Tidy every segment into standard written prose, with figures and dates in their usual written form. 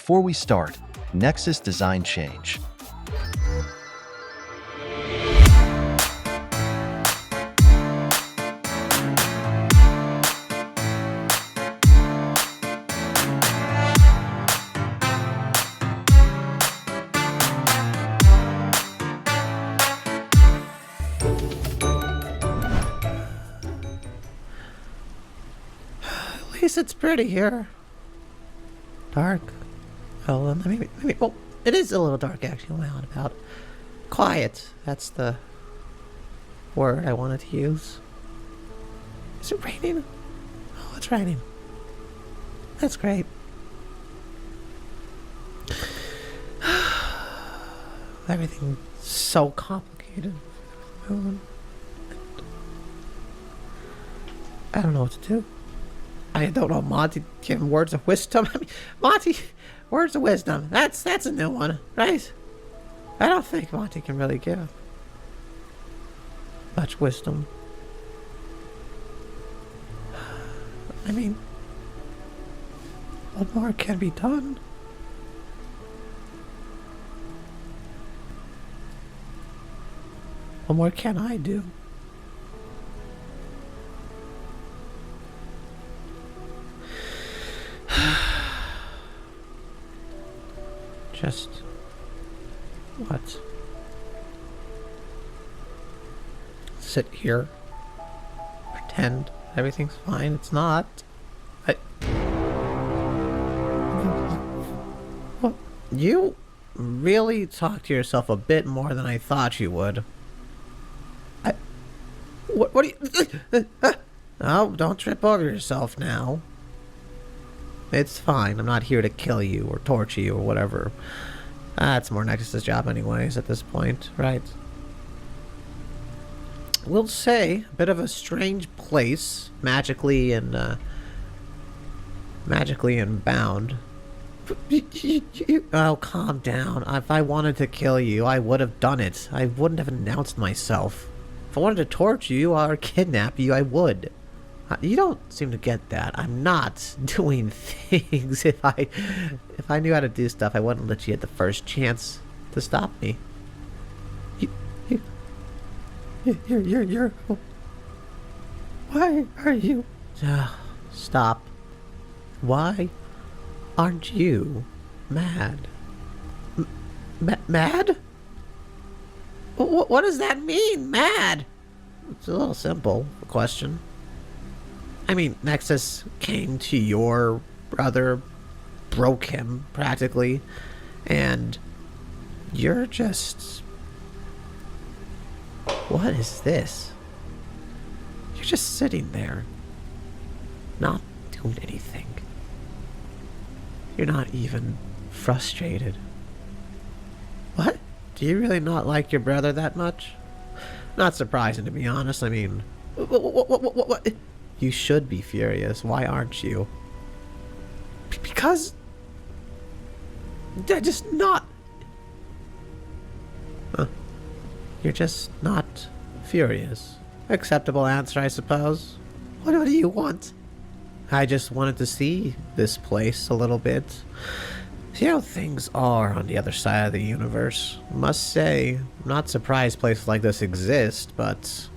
Before we start, Nexus design change. At least it's pretty here. Dark. Oh, maybe. Well, it is a little dark actually. What am I on about? Quiet. That's the word I wanted to use. Is it raining? Oh, it's raining. That's great. Everything's so complicated. I don't know what to do. I don't know, Monty. Give him words of wisdom. I mean, Monty, words of wisdom. That's a new one, right? I don't think Monty can really give much wisdom. I mean, what more can be done? What more can I do? Just what? Sit here, pretend everything's fine. It's not. What? You really talk to yourself a bit more than I thought you would. What do you? Oh, don't trip over yourself now. It's fine. I'm not here to kill you or torture you or whatever. That's more Nexus's job anyways at this point, right? We'll say a bit of a strange place, magically and bound. Oh, calm down. If I wanted to kill you, I would have done it. I wouldn't have announced myself. If I wanted to torture you or kidnap you, I would. You don't seem to get that. I'm not doing things. If I knew how to do stuff, I wouldn't let you at the first chance to stop me. You're. Why are you? Stop. Why aren't you mad? Mad? What does that mean, mad? It's a little simple, the question. I mean, Nexus came to your brother, broke him, practically, and you're just... What is this? You're just sitting there, not doing anything. You're not even frustrated. What? Do you really not like your brother that much? Not surprising, to be honest. I mean... What? You should be furious. Why aren't you? Because... they're just not... Huh. You're just not furious. Acceptable answer, I suppose. What do you want? I just wanted to see this place a little bit. See how things are on the other side of the universe. Must say, I'm not surprised places like this exist, but...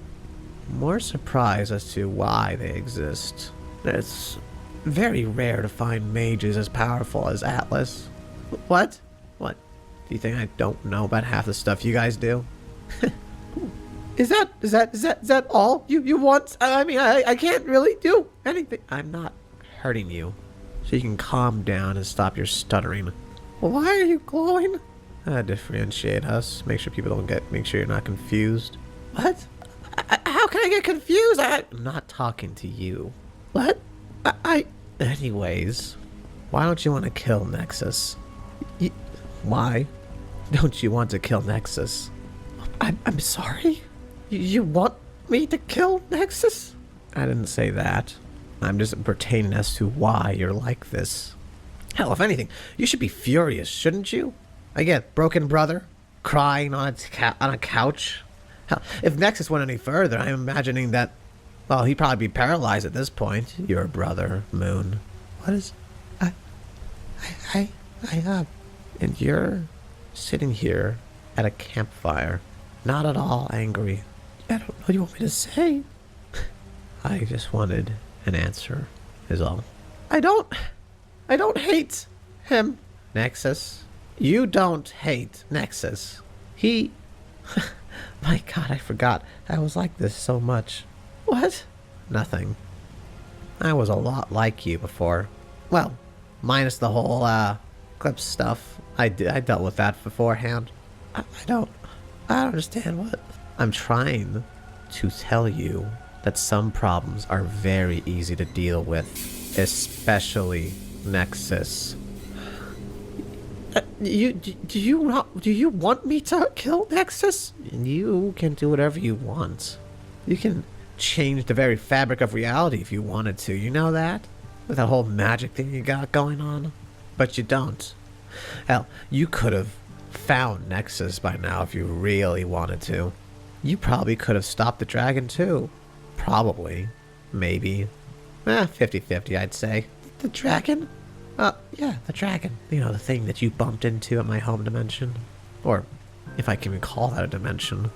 more surprised as to why they exist. It's very rare to find mages as powerful as Atlas. What? What? Do you think I don't know about half the stuff you guys do? Is that all you want? I mean, I can't really do anything. I'm not hurting you. So you can calm down and stop your stuttering. Why are you glowing? Differentiate us. Make sure people don't make sure you're not confused. What? How can I get confused? I'm not talking to you. What? Anyways, why don't you want to kill Nexus? Why don't you want to kill Nexus? I'm sorry? You want me to kill Nexus? I didn't say that. I'm just pertaining as to why you're like this. Hell, if anything, you should be furious, shouldn't you? I get broken brother, crying on a couch. Hell, if Nexus went any further, I'm imagining that, well, he'd probably be paralyzed at this point. Your brother, Moon. What is... I am. And you're sitting here at a campfire, not at all angry. I don't know what you want me to say. I just wanted an answer, is all. I don't hate him, Nexus. You don't hate Nexus. He... My God, I forgot. I was like this so much. What? Nothing. I was a lot like you before. Well, minus the whole, Clips stuff. I dealt with that beforehand. I don't understand what... I'm trying to tell you that some problems are very easy to deal with, especially Nexus. Do you want me to kill Nexus? You can do whatever you want. You can change the very fabric of reality if you wanted to, you know that? With that whole magic thing you got going on. But you don't. Hell, you could have found Nexus by now if you really wanted to. You probably could have stopped the dragon too. Probably. Maybe. 50-50 I'd say. The dragon? Yeah, the dragon. You know, the thing that you bumped into at my home dimension. Or, if I can even call that a dimension.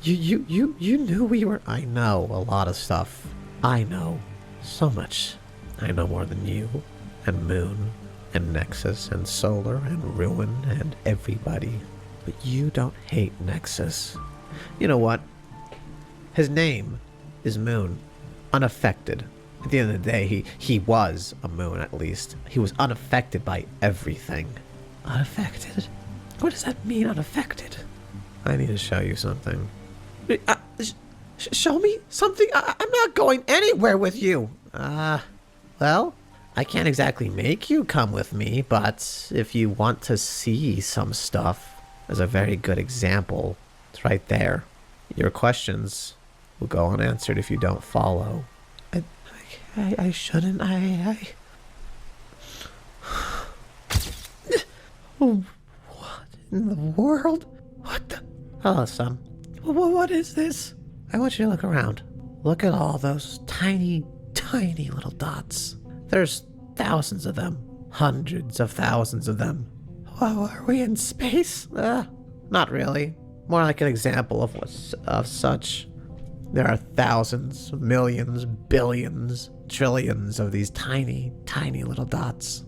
You knew we were... I know a lot of stuff. I know so much. I know more than you, and Moon, and Nexus, and Solar, and Ruin, and everybody. But you don't hate Nexus. You know what? His name is Moon. Unaffected. At the end of the day, he was a moon, at least. He was unaffected by everything. Unaffected? What does that mean, unaffected? I need to show you something. Show me something? I'm not going anywhere with you. Well, I can't exactly make you come with me, but if you want to see some stuff, there's a very good example. It's right there. Your questions will go unanswered if you don't follow. I shouldn't. Oh, what in the world? What the? Hello, son. What is this? I want you to look around. Look at all those tiny, tiny little dots. There's thousands of them. Hundreds of thousands of them. Wow, are we in space? Not really. More like an example of such. There are thousands, millions, billions, trillions of these tiny, tiny little dots.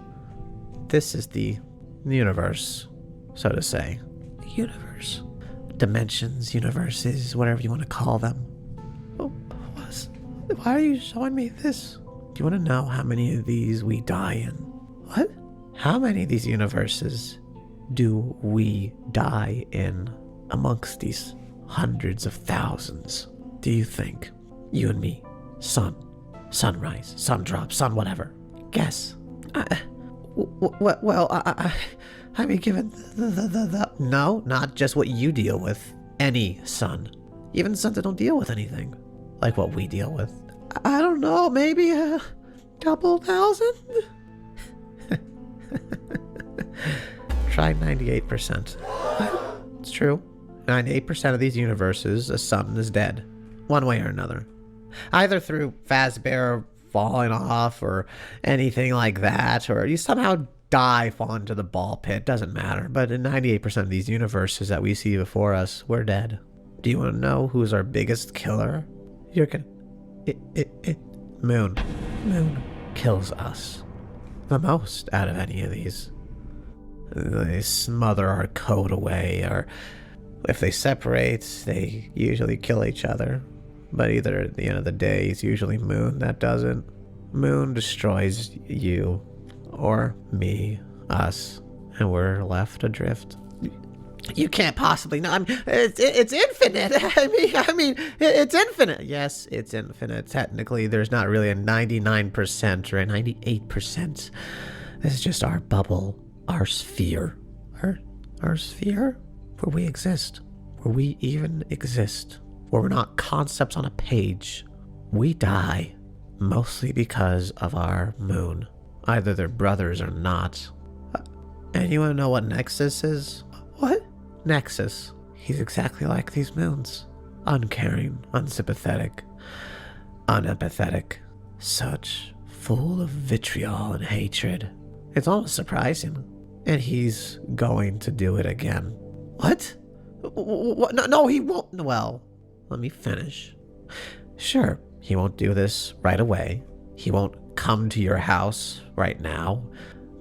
This is the universe, so to say. Universe. Dimensions, universes, whatever you want to call them. Why are you showing me this? Do you want to know how many of these we die in? What? How many of these universes do we die in amongst these hundreds of thousands? Do you think? You and me. Sun. Sunrise. Sun drop. Sun whatever. Guess. I mean, given the... No, not just what you deal with. Any sun. Even suns that don't deal with anything. Like what we deal with. I don't know, maybe a couple thousand? Try 98%. It's true. 98% of these universes, a sun is dead. One way or another. Either through Fazbear falling off or anything like that, or you somehow die, fall into the ball pit, doesn't matter. But in 98% of these universes that we see before us, we're dead. Do you want to know who's our biggest killer? Moon. Moon kills us. The most out of any of these. They smother our code away, or if they separate, they usually kill each other. But either at the end of the day, it's usually Moon that does it. Moon destroys you, or me, us, and we're left adrift. You can't possibly know. It's infinite. I mean, it's infinite. Yes, it's infinite. Technically, there's not really a 99% or a 98%. This is just our bubble, our sphere. Our sphere? Where we exist. Where we even exist. Where we're not concepts on a page. We die mostly because of our moon. Either they're brothers or not. And you want to know what Nexus is? What? Nexus. He's exactly like these moons. Uncaring, unsympathetic, unempathetic. Such full of vitriol and hatred. It's almost surprising. And he's going to do it again. What? What? No, he won't. Well, let me finish. Sure, he won't do this right away. He won't come to your house right now.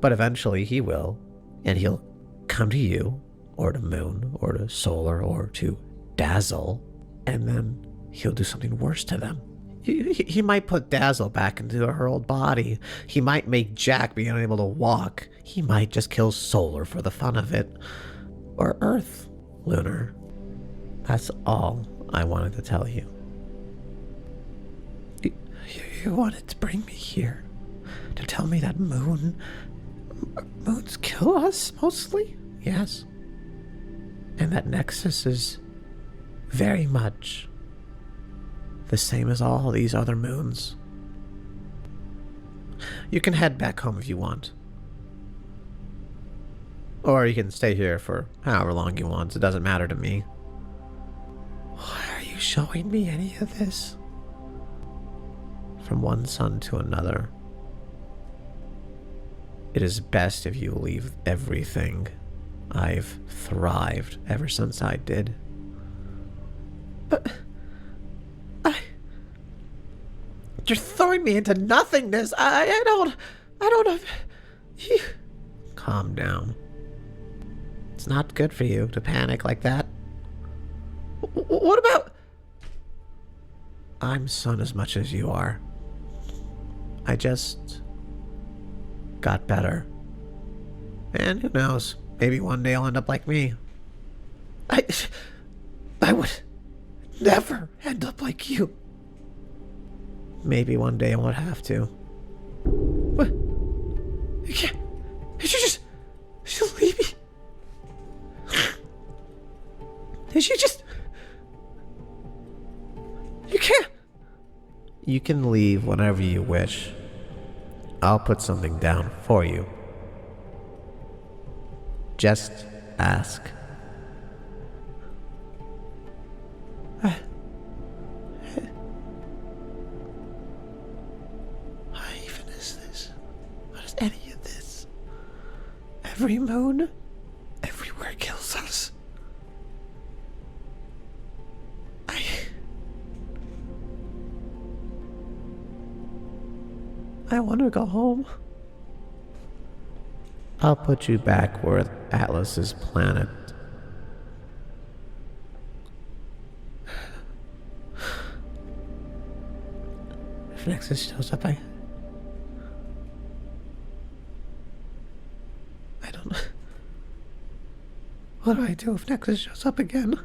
But eventually he will. And he'll come to you, or to Moon, or to Solar, or to Dazzle. And then he'll do something worse to them. He might put Dazzle back into her old body. He might make Jack be unable to walk. He might just kill Solar for the fun of it. Or Earth, Lunar. That's all I wanted to tell you. You wanted to bring me here to tell me that moons kill us, mostly? Yes. And that Nexus is very much the same as all these other moons. You can head back home if you want. Or you can stay here for however long you want. It doesn't matter to me. Why are you showing me any of this? From one sun to another. It is best if you leave everything. I've thrived ever since I did. But you're throwing me into nothingness. I don't have... Calm down. It's not good for you to panic like that. What about... I'm sun as much as you are. I just got better. And who knows, maybe one day I'll end up like me. I would never end up like you. Maybe one day I won't have to. What? You can't... Did you just leave me? Did you just... You can't... You can leave whenever you wish. I'll put something down for you. Just ask. What even is this? What is any of this? Every moon, everywhere kills us. I want to go home. I'll put you back where Atlas's planet. If Nexus shows up, I don't know. What do I do if Nexus shows up again?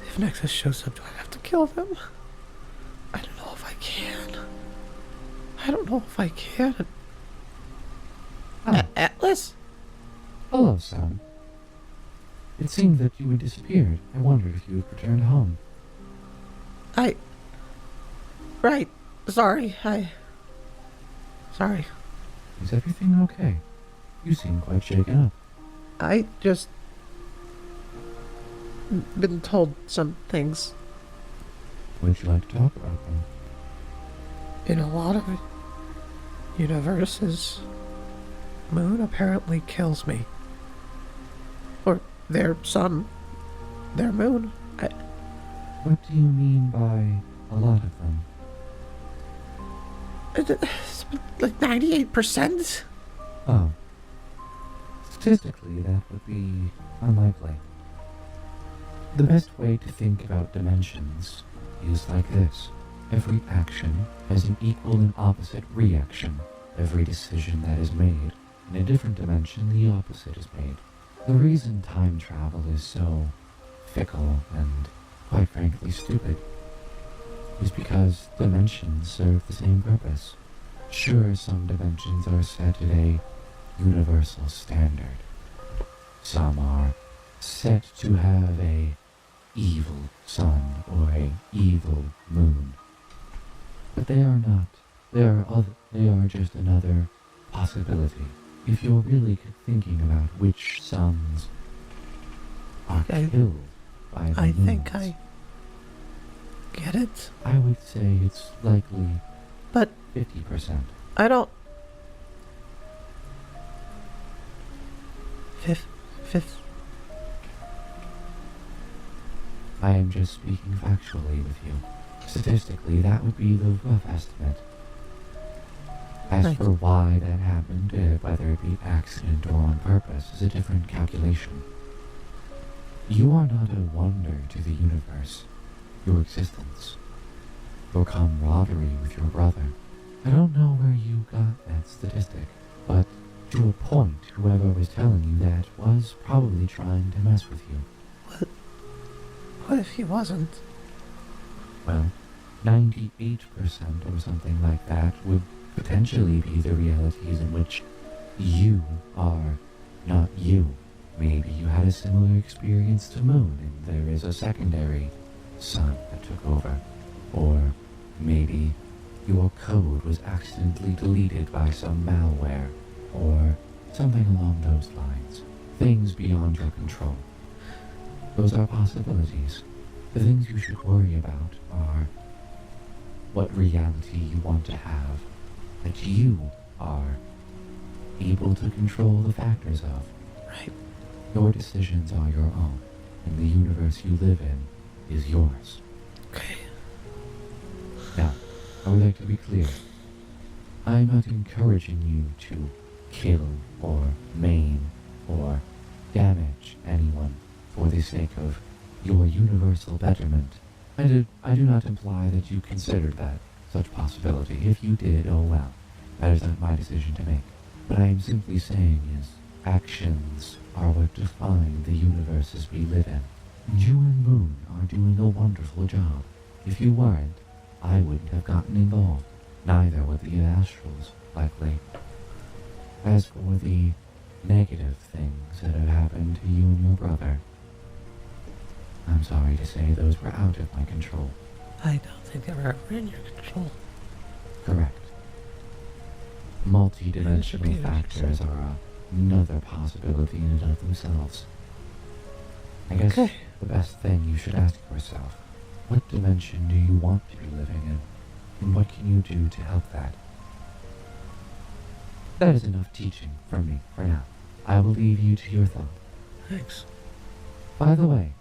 If Nexus shows up, do I have to kill them? I don't know if I can. I don't know if I can. Atlas? Hello, son. It seemed that you had disappeared. I wondered if you had returned home. Right. Sorry. Sorry. Is everything okay? You seem quite shaken up. I just... been told some things. Would you like to talk about them? In a lot of universes, moon apparently kills me. Or their sun, their moon. What do you mean by a lot of them? It's like 98%? Oh. Statistically, that would be unlikely. The best way to think about dimensions is like this. Every action has an equal and opposite reaction. Every decision that is made in a different dimension, the opposite is made. The reason time travel is so fickle and, quite frankly, stupid is because dimensions serve the same purpose. Sure, some dimensions are set at a universal standard. Some are set to have a evil sun or a evil moon. But they are not. They are just another possibility. If you're really thinking about which suns are killed by the moons. get it. I would say it's likely But 50%. I don't... Fifth... I am just speaking factually with you. Statistically, that would be the rough estimate. As Right. for why that happened, whether it be accident or on purpose, is a different calculation. You are not a wonder to the universe. Your existence, your camaraderie with your brother. I don't know where you got that statistic, but to a point, whoever was telling you that was probably trying to mess with you. What if he wasn't? Well, 98% or something like that would potentially be the realities in which you are not you. Maybe you had a similar experience to Moon and there is a secondary sun that took over. Or maybe your code was accidentally deleted by some malware, or something along those lines. Things beyond your control. Those are possibilities. The things you should worry about are what reality you want to have, that you are able to control the factors of. Right. Your decisions are your own, and the universe you live in is yours. Okay. Now, I would like to be clear. I'm not encouraging you to kill or maim or damage anyone for the sake of your universal betterment. I do not imply that you considered that such possibility. If you did, oh well, that is not my decision to make. What I am simply saying is, actions are what define the universes we live in. And you and Moon are doing a wonderful job. If you weren't, I wouldn't have gotten involved. Neither would the Astrals, likely. As for the negative things that have happened to you and your brother, I'm sorry to say those were out of my control. I don't think they were ever in your control. Correct. Multi-dimensional Repeat what you factors are another possibility in and of themselves. I guess Okay. the best thing you should ask yourself, what dimension do you want to be living in? And what can you do to help that? That is enough teaching from me for now. I will leave you to your thought. Thanks. By the way,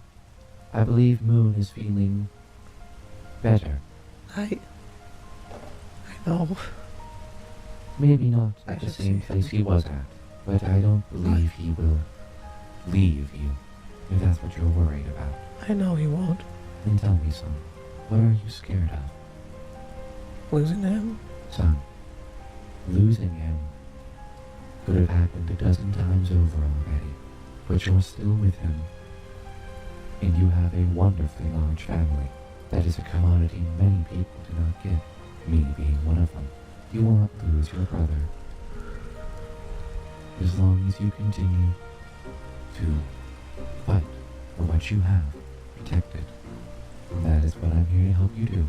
I believe Moon is feeling better. I know. Maybe not I at the should same see place him. he was at, but I don't believe he will leave you, if that's what you're worried about. I know he won't. Then tell me, son, what are you scared of? Losing him? Son, losing him could have happened a dozen times over already, but you're still with him, and you have a wonderfully large family. That is a commodity many people do not get, me being one of them. You will not lose your brother. As long as you continue to fight for what you have protected. And that is what I'm here to help you do.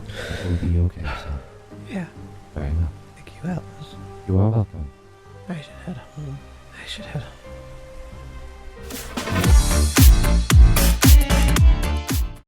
It will be okay, son. Yeah. Very well. Thank you, Alice. You are welcome. I should head home. I should head home.